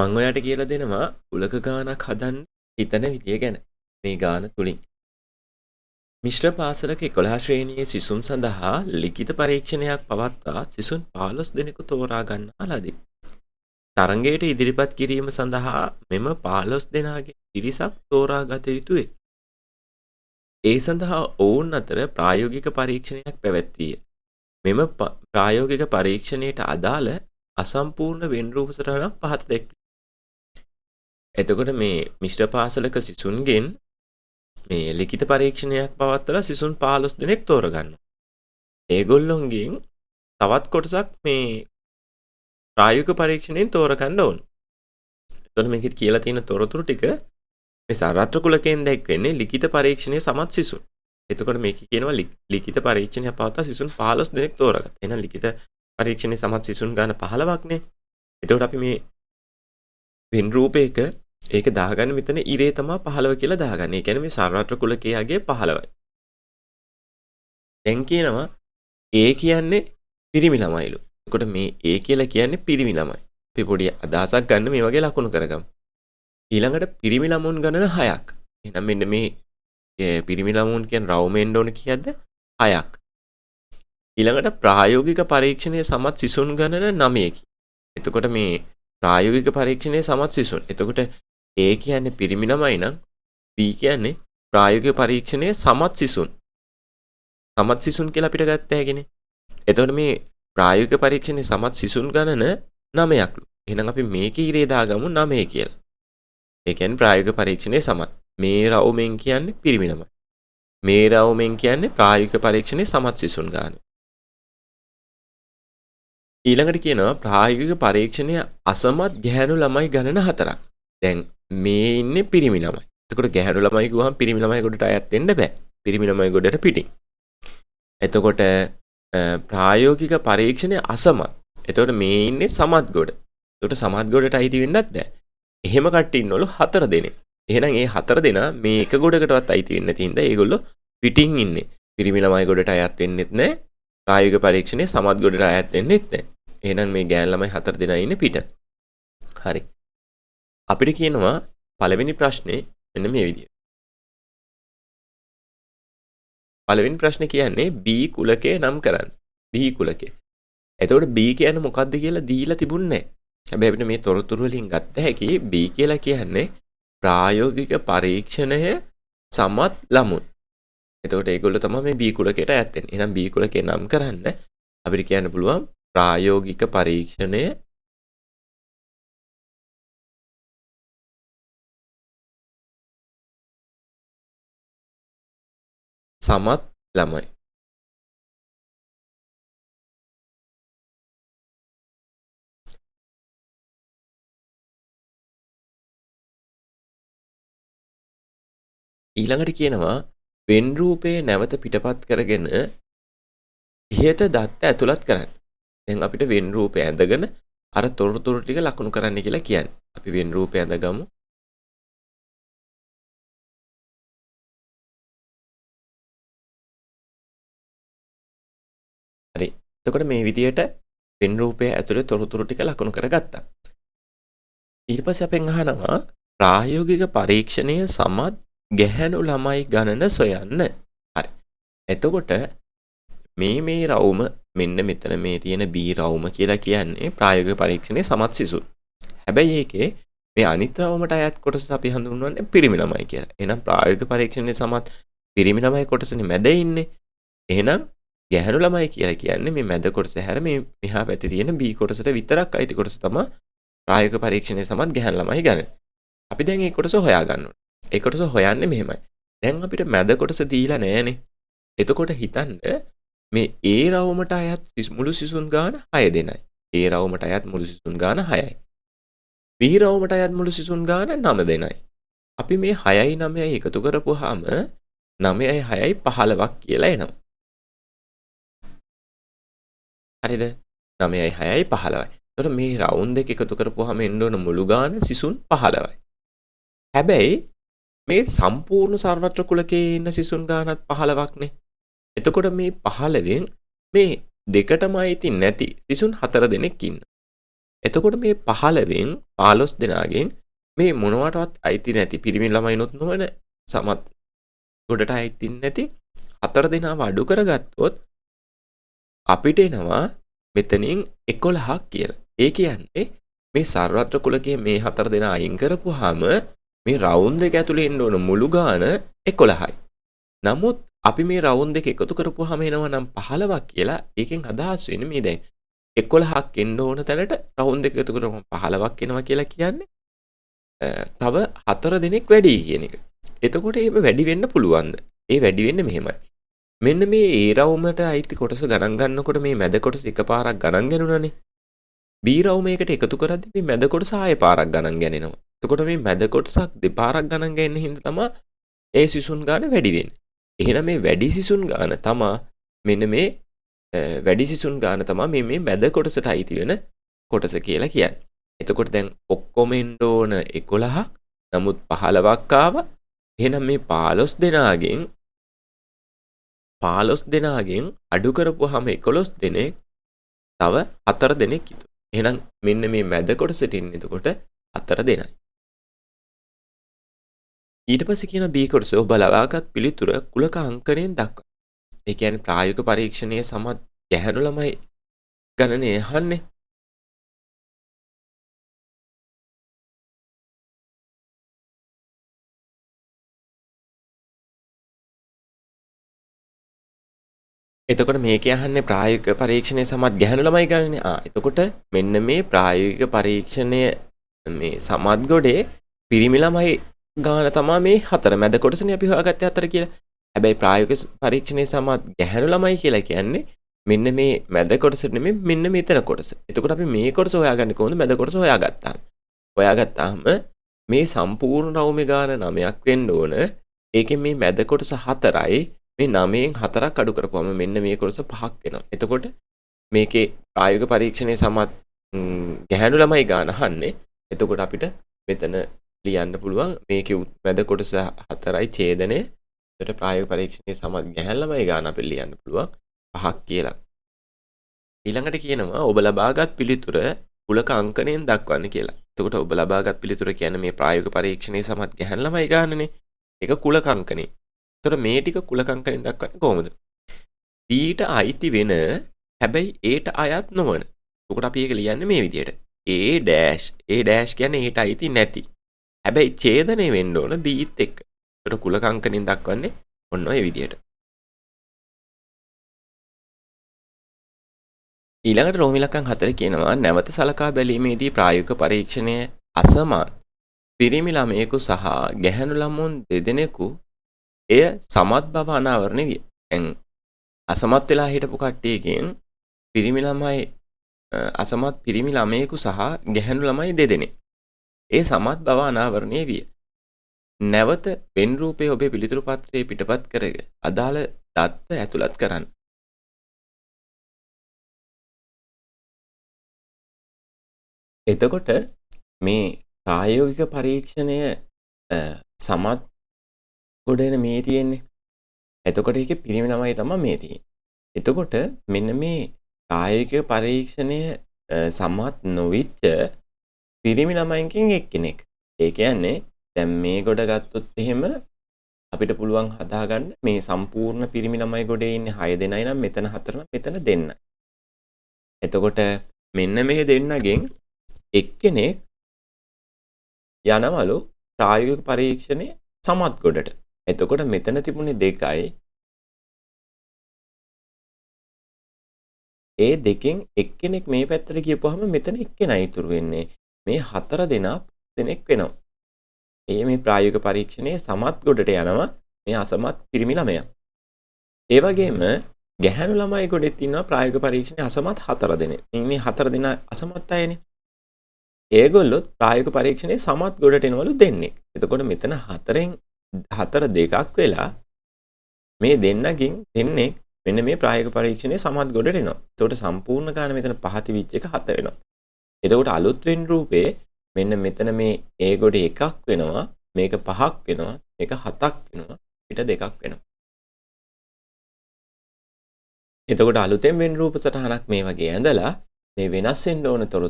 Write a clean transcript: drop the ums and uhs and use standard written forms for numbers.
මං ඔයාට කියලා දෙනවා උලක ගානක් හදන්න හිතන විදිය ගැන. මේ ගාන තුලින් මිශ්‍ර පාසලක 11 ශ්‍රේණියේ සිසුන් සඳහා ලිඛිත පරීක්ෂණයක් පවත්වා සිසුන් 15 දෙනෙකු තෝරා ගන්නා ලදී. තරඟයට ඉදිරිපත් කිරීම සඳහා මෙම 15 දෙනාගේ පිරිසක් තෝරා ගත යුතුය. ඒ සඳහා ඔවුන් අතර ප්‍රායෝගික පරීක්ෂණයක් පැවැත්විය. මෙම ප්‍රායෝගික පරීක්ෂණයට අදාළ අසම්පූර්ණ වෙන්රූප සටහනක් පහත දැක්වේ. එතකොට මේ මිශ්‍ර පාසලක සිසුන්ගෙන් මේ ලිඛිත පරීක්ෂණයක් පවත්වලා සිසුන් 15 දෙනෙක් තෝරගන්නවා. ඒගොල්ලොන්ගෙන් තවත් කොටසක් මේ ප්‍රායෝගික පරීක්ෂණයෙන් තෝරගන්න ඕන. එතකොට මේකෙත් කියලා තියෙන තොරතුරු ටික මේ සාරාත්‍ර කුලකයෙන් දැක්වෙන්නේ ලිඛිත පරීක්ෂණයේ සමත් සිසුන්. එතකොට මේක කියනවා ලිඛිත පරීක්ෂණයක් පවත්වා සිසුන් 15 දෙනෙක් තෝරගත්තා. එහෙනම් ලිඛිත පරීක්ෂණයේ සමත් සිසුන් ගන්න 15ක් නේ. එතකොට අපි මේ වෙන් රූපයක ඒක දාගන්න මෙතන ඉරේ තමයි 15 කියලා දාගන්න. ඒ කියන්නේ මේ සාරාත්‍ර කුලකයාගේ 15යි. දැන් කියනවා A කියන්නේ පිරිමි ළමයිලු. එතකොට මේ A කියලා කියන්නේ පිරිමි ළමයි. අපි පොඩි අදහසක් ගන්න මේ වගේ ලකුණු කරගමු. ඊළඟට පිරිමි ළමුන් ගණන 6ක්. එහෙනම් මෙන්න මේ පිරිමි ළමුන් කියන රවුමෙන්න ඕන කීයක්ද? 6ක්. ඊළඟට ප්‍රායෝගික පරීක්ෂණයේ සමත් සිසුන් ගණන 9කි. එතකොට මේ ප්‍රායෝගික පරීක්ෂණයේ සමත් සිසුන්. එතකොට A කියන්නේ පිරිමි ළමයි නම් B කියන්නේ ප්‍රායෝගික පරීක්ෂණයේ සමත් සිසුන්. සමත් සිසුන් කියලා අපිට ගත්ත හැකිනේ. එතකොට මේ ප්‍රායෝගික පරීක්ෂණයේ සමත් සිසුන් ගණන 9ක්ලු. එහෙනම් අපි මේකේ ඉරේ දාගමු 9 කියලා. ඒ කියන්නේ ප්‍රායෝගික පරීක්ෂණයේ සමත්. මේ රවුමෙන් කියන්නේ පිරිමි ළමයි. මේ රවුමෙන් කියන්නේ ප්‍රායෝගික පරීක්ෂණයේ සමත් සිසුන් ගාන. ඊළඟට කියනවා ප්‍රායෝගික පරීක්ෂණයේ අසමත් ගැහැණු ළමයි ගණන 4ක්. දැන් මේ ඉන්නේ පිරිමි ළමයි. එතකොට ගැහැණු ළමයි කිව්වහම පිරිමි ළමයි ගොඩට අයත් වෙන්න බෑ. පිරිමි ළමයි ගොඩට පිටින්. එතකොට ප්‍රායෝගික පරීක්ෂණයේ අසමත්. එතකොට මේ ඉන්නේ සමත් ගොඩ. එතකොට සමත් ගොඩට අයිති වෙන්නත් බෑ. එහෙම කට්ටිය ඉන්නවලු 4 දෙනෙක්. එහෙනම් ඒ 4 දෙනා මේ එක ගොඩකටවත් අයිති වෙන්නේ නැති හින්දා ඒගොල්ලෝ පිටින් ඉන්නේ. පිරිමි ළමයි ගොඩට අයත් වෙන්නෙත් නැහැ. ප්‍රායෝගික පරීක්ෂණයේ සමත් ගොඩට අයත් වෙන්නෙත් නැහැ. එහෙනම් මේ ගෑන් ළමයි 4 දෙනා ඉන්නේ පිට. හරි. අපිට කියනවා පළවෙනි ප්‍රශ්නේ මෙන්න මේ විදියට. පළවෙනි ප්‍රශ්නේ කියන්නේ B කුලකය නම් කරන්න. B කුලකය. එතකොට B කියන්නේ මොකක්ද කියලා දීලා තිබුණේ නැහැ. හැබැයි අපිට මේ තොරතුරු වලින් ගත්ත හැකි B කියලා කියන්නේ ප්‍රායෝගික පරීක්ෂණය සමත් ළමුන්. එතකොට ඒගොල්ලෝ තමයි මේ B කුලකයට අයත් වෙන්නේ. එහෙනම් B කුලකේ නම් කරන්න අපිට කියන්න පුළුවන් ප්‍රායෝගික පරීක්ෂණය සමත් ළමයි. ඊළඟට කියනවා වෙන් රූපේ නැවත පිටපත් කරගෙන ඉහත දත්ත ඇතුළත් කරන්න. දැන් අපිට වෙන් රූපය ඇඳගෙන අර තොරතුරු ටික ලකුණු කරන්න කියලා කියන්නේ. අපි වෙන් රූපය ඇඳගමු. හරි. එතකොට මේ විදියට වෙන් රූපය ඇතුලේ තොරතුරු ටික ලකුණු කරගත්තා. ඊට පස්සේ අපෙන් අහනවා ප්‍රායෝගික පරීක්ෂණයේ සමත් ගැහැණු ළමයි ගණන සොයන්න. හරි. එතකොට මේ රවුම මෙන්න මෙතන මේ තියෙන B රවුම කියලා කියන්නේ ප්‍රායෝගික පරීක්ෂණයේ සමත් සිසුන්. හැබැයි ඒකේ මේ අනිත් රවුමට අයත් කොටස අපි හඳුන්වන්නේ පිරිමි ළමයි කියලා. එහෙනම් ප්‍රායෝගික පරීක්ෂණයේ සමත් පිරිමි ළමයි කොටසනේ මැද ඉන්නේ. එහෙනම් ගැහැණු ළමයි කියලා කියන්නේ මේ මැද කොටස හැර මේ මෙහා පැත්තේ තියෙන B කොටසට විතරක් අයිති කොටස තමයි ප්‍රායෝගික පරීක්ෂණයේ සමත් ගැහැණු ළමයි ගන්න. අපි දැන් මේ කොටස හොයා ගන්න ඕනේ. ඒ කොටස හොයන්නේ මෙහෙමයි. දැන් අපිට මැද කොටස දීලා නැහැනේ. එතකොට හිතන්න මේ A රවුමට අයත් මුළු සිසුන් ගාන 6 දෙනයි. A රවුමට අයත් මුළු සිසුන් ගාන 6යි. B රවුමට අයත් මුළු සිසුන් ගාන 9 දෙනයි. අපි මේ 6යි 9යි එකතු කරපුවාම 9යි 6යි 15ක් කියලා එනවා. හරිද? 9යි 6යි 15යි. එතකොට මේ රවුම් දෙක එකතු කරපුවාම එන්න ඕන මුළු ගාන සිසුන් 15යි. හැබැයි මේ සම්පූර්ණ සර්වත්‍ර කුලකයේ ඉන්න සිසුන් ගානත් 15ක්නේ. එතකොට මේ 15න් මේ දෙකටම අයිති නැති සිසුන් 4 දෙනෙක් ඉන්නවා. එතකොට මේ 15න් 15 දෙනාගෙන් මේ මොනවටවත් අයිති නැති පිරිමි ළමයිනොත් නොවන සමත් ගොඩට අයිති නැති 4 දෙනාව අඩු කරගත්තොත් අපිට එනවා මෙතනින් 11ක් කියලා. ඒ කියන්නේ මේ සර්වත්‍ර කුලකයේ මේ 4 දෙනා අයින් කරපුවාම මේ රවුන්ඩ් එක ඇතුලේ ඉන්න ඕන මුළු ගාන 11යි. නමුත් අපි මේ රවුන්ඩ් දෙක එකතු කරපුවාම එනවා නම් 15ක් කියලා. ඒකෙන් අදහස් වෙන්නේ මේ දැන් 11ක් එන්න ඕන තැනට රවුන්ඩ් දෙක එකතු කරපුවම 15ක් එනවා කියලා කියන්නේ තව 4 දෙනෙක් වැඩි කියන එක. එතකොට ඒක වැඩි වෙන්න පුළුවන්ද? ඒ වැඩි වෙන්නේ මෙහෙමයි. මෙන්න මේ ඒ රවුමට අයිති කොටස ගණන් ගන්නකොට මේ මැද කොටස එකපාරක් ගණන් ගන්නුණානේ. B රවුමයකට එකතු කරද්දි මේ මැද කොටස ආයෙ පාරක් ගණන් ගන්නවා. එතකොට මේ මැද කොටසක් දෙපාරක් ගණන් ගන්න හින්දා තමයි ඒ සිසුන් ගාන වැඩි වෙන්නේ. එහෙනම් මේ වැඩි සිසුන් ගාන තමයි මෙන්න මේ වැඩි සිසුන් ගාන තමයි මේ මැද කොටසට අයිති වෙන කොටස කියලා කියන්නේ. එතකොට දැන් ඔක්කොම එන්න ඕන 11ක්. නමුත් 15ක් ආවා. එහෙනම් මේ 15 දෙනාගෙන් අඩු කරපුවාම 11 දෙනෙක් තව 4 දෙනෙක් ඉතුරු. එහෙනම් මෙන්න මේ මැද කොටසට ඉන්නේ එතකොට 4 දෙනයි. ඊට පස්සේ කියන B කොටස ඔබ ලබාගත් පිළිතුර කුලක අංකණයෙන් දක්වන්න. ඒ කියන්නේ ප්‍රායෝගික පරීක්ෂණයේ සමත් ගැහැණු ළමයි ගණනේ අහන්නේ. එතකොට මේකේ අහන්නේ ප්‍රායෝගික පරීක්ෂණයේ සමත් ගැහැණු ළමයි ගණනේ. එතකොට මෙන්න මේ ප්‍රායෝගික පරීක්ෂණය මේ සමත් ගොඩේ පිරිමි ළමයි ගාන තමයි මේ 4 මැද කොටසනේ අපි හොයාගත්තේ 4 කියලා. හැබැයි ප්‍රායෝගික පරීක්ෂණයේ සමත් ගැහැණු ළමයි කියලා කියන්නේ මෙන්න මේ මැද කොටස නෙමෙයි මෙන්න මෙතන කොටස. එතකොට අපි මේ කොටස හොයාගන්නේ කොහොමද? මැද කොටස හොයාගත්තාම මේ සම්පූර්ණ රවුමේ ගාන 9ක් වෙන්න ඕන. ඒකෙන් මේ මැද කොටස 4යි. මේ 9න් 4ක් අඩු කරපුවම මෙන්න මේ කොටස 5ක් වෙනවා. එතකොට මේකේ ප්‍රායෝගික පරීක්ෂණයේ සමත් ගැහැණු ළමයි ගාන අහන්නේ. එතකොට අපිට මෙතන ලියන්න පුළුවන් මේකේ මැද කොටස 4යි ඡේදනය. එතකොට ප්‍රායෝගික පරීක්ෂණයේ සමත් ගැහැණු ළමයි ගාන අපිට ලියන්න පුළුවන් 5ක් කියලා. ඊළඟට කියනවා ඔබ ලබාගත් පිළිතුර කුලක අංකණයෙන් දක්වන්න කියලා. එතකොට ඔබ ලබාගත් පිළිතුර කියන්නේ මේ ප්‍රායෝගික පරීක්ෂණයේ සමත් ගැහැණු ළමයි ගානනේ. ඒක කුලක අංකණේ. එතකොට මේ ටික කුලක අංකණයෙන් දක්වන්නේ කොහොමද? B ට අයිති වෙන හැබැයි A ට අයත් නොවන. එතකොට අපි ඒක ලියන්නේ මේ විදිහට. A කියන්නේ A ට අයිති නැති. හැබැයි ඡේදනය වෙන්න ඕන B ත් එක්ක. එතකොට කුලක අංකණයෙන් දක්වන්නේ ඔන්න ඔය විදිහට. ඊළඟට රෝම ඉලක්කම් 4 කියනවා නැවත සලකා බැලීමේදී ප්‍රායෝගික පරීක්ෂණය අසමත් පිරිමි ළමයෙකු සහ ගැහැණු ළමුන් දෙදෙනෙකු එය සමත් බව අනාවරණය විය. දැන් අසමත් වෙලා හිටපු කට්ටියකින් අසමත් පිරිමි ළමයෙකු සහ ගැහැණු ළමයි දෙදෙනෙක්. ඒ සමත් බව අනාවරණය විය. නැවත වෙන් රූපයේ ඔබේ පිළිතුරු පත්‍රයේ පිටපත් කරගෙන අදාළ දත්ත ඇතුළත් කරන්න. එතකොට මේ ප්‍රායෝගික පරීක්ෂණය සමත් ගොඩේන මේ තියෙන්නේ. එතකොට ඒකේ පිරිමි ළමයි තමයි මේ තියෙන්නේ. එතකොට මෙන්න මේ ප්‍රායෝගික පරීක්ෂණය සමත් නොවිච්ච පිරිමි ළමයින්ගෙන් එක්කෙනෙක්. ඒ කියන්නේ දැන් මේ ගොඩ ගත්තොත් එහෙම අපිට පුළුවන් හදාගන්න මේ සම්පූර්ණ පිරිමි ළමයි ගොඩේ ඉන්නේ 6 දෙනයි නම් මෙතන 4 නම් මෙතන දෙන්නයි. එතකොට මෙන්න මේ දෙන්නගෙන් එක්කෙනෙක් යනවලු ප්‍රායෝගික පරීක්ෂණයේ සමත් ගොඩට. එතකොට මෙතන තිබුණේ 2යි. ඒ දෙකෙන් එක්කෙනෙක් මේ පැත්තට ගියපුවාම මෙතන එක්කෙනයි ඉතුරු වෙන්නේ. මේ 4 දෙනා දෙනෙක් වෙනවා. ඒ මේ ප්‍රායෝගික පරීක්ෂණයේ සමත් ගොඩට යනවා මේ අසමත් පිරිමි ළමයා. ඒ වගේම ගැහැණු ළමයි ගොඩෙත් ඉන්නවා ප්‍රායෝගික පරීක්ෂණයේ අසමත් 4 දෙනෙක්. මේ 4 දෙනා අසමත් අයනේ. ඒගොල්ලොත් ප්‍රායෝගික පරීක්ෂණයේ සමත් ගොඩට එනවලු දෙන්නෙක්. එතකොට මෙතන 4න් 4 දෙකක් වෙලා මේ දෙන්නකින් දෙන්නෙක් මෙන්න මේ ප්‍රායෝගික පරීක්ෂණයේ සමත් ගොඩට එනවා. එතකොට සම්පූර්ණ ගාන මෙතන 5 තිබිච්ච එක 7 වෙනවා. එතකොට අලුත් වෙන් රූපේ මෙන්න මෙතන මේ A ගොඩේ එකක් වෙනවා, මේක 5ක් වෙනවා, මේක 7ක් වෙනවා, පිට 2ක් වෙනවා. එතකොට අලුතෙන් වෙන් රූප සටහනක් මේ වගේ ඇඳලා මේ වෙනස් වෙන්න ඕන තොරතුරු